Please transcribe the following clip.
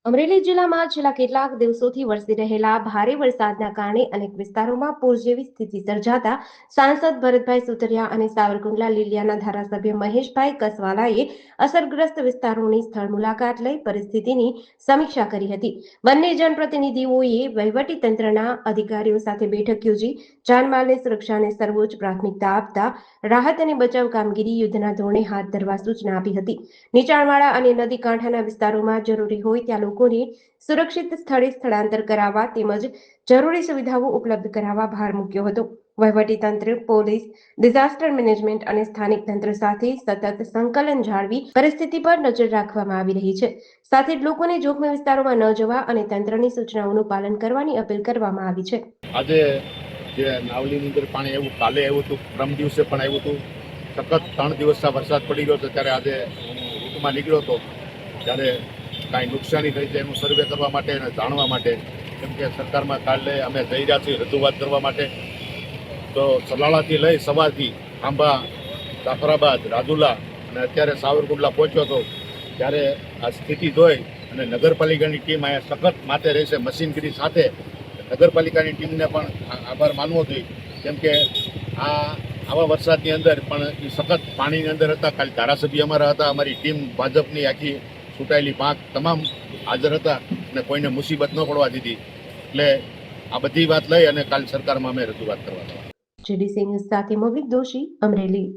અમરેલી જિલ્લામાં છેલ્લા કેટલાક દિવસોથી વરસી રહેલા ભારે વરસાદના કારણે અનેક વિસ્તારોમાં પૂર જેવી સ્થિતિ સર્જાતા સાંસદ ભરતભાઈ સુતરિયા અને સાવરકુંડલા લીલિયાના ધારાસભ્ય મહેશભાઈ કસવાલાએ અસરગ્રસ્ત વિસ્તારોની સ્થળ મુલાકાત લઈ પરિસ્થિતિની સમીક્ષા કરી હતી। બંને જનપ્રતિનિધિઓએ વહીવટી તંત્રના અધિકારીઓ સાથે બેઠક યોજી જાનમાલની સુરક્ષાને સર્વોચ્ચ પ્રાથમિકતા આપતા રાહત અને બચાવ કામગીરી યુદ્ધના ધોરણે હાથ ધરવા સૂચના આપી હતી। નીચાણવાળા અને નદી કાંઠાના વિસ્તારોમાં જરૂરી હોય ત્યાં લોકોને સુરક્ષિત સ્થળે સ્થળાંતર કરાવવા તેમજ જરૂરી સુવિધાઓ ઉપલબ્ધ કરાવવા ભાર મૂક્યો હતો। વહીવટીતંત્ર, પોલીસ, ડિઝાસ્ટર મેનેજમેન્ટ અને સ્થાનિક તંત્ર સાથે સતત સંકલન જાળવી પરિસ્થિતિ પર નજર રાખવામાં આવી રહી છે। સાથે જ લોકોને જોખમી વિસ્તારોમાં ન જવા અને તંત્રની સૂચનાઓનું પાલન કરવાની અપીલ કરવામાં આવી છે। આજે જે નાવલીની અંદર પાણી આવ્યું, કાલે આવ્યું હતું, પરમ દિવસે પણ આવ્યું હતું। સતત 3 દિવસના વરસાદ પડી ગયો છે ત્યારે આજે હું રૂટમાં નીકળ્યો હતો ત્યારે કાંઈ નુકસાની થઈ છે એનું સર્વે કરવા માટે અને જાણવા માટે, કેમ કે સરકારમાં કાલે અમે જઈ રહ્યા છીએ રજૂઆત કરવા માટે। તો સલાળાથી લઈ સવારથી આંબા, જાફરાબાદ, રાજુલા અને અત્યારે સાવરકુંડલા પહોંચ્યો હતો ત્યારે આ સ્થિતિ જોઈ અને નગરપાલિકાની ટીમ અહીંયા સખત માથે રહેશે મશીનગીરી સાથે। નગરપાલિકાની ટીમને પણ આભાર માનવો જોઈએ, કેમ કે આવા વરસાદની અંદર પણ એ સખત પાણીની અંદર હતા। કાલે ધારાસભ્ય અમારા હતા, અમારી ટીમ ભાજપની આખી ચૂંટાયેલી પાંખ તમામ હાજર હતા અને કોઈને મુસીબત ન પડવા દીધી। એટલે આ બધી વાત લઈ અને કાલ સરકારમાં અમે રજૂઆત કરવા. જેડી સિંહ સાથે મોહિત દોશી, અમરેલી।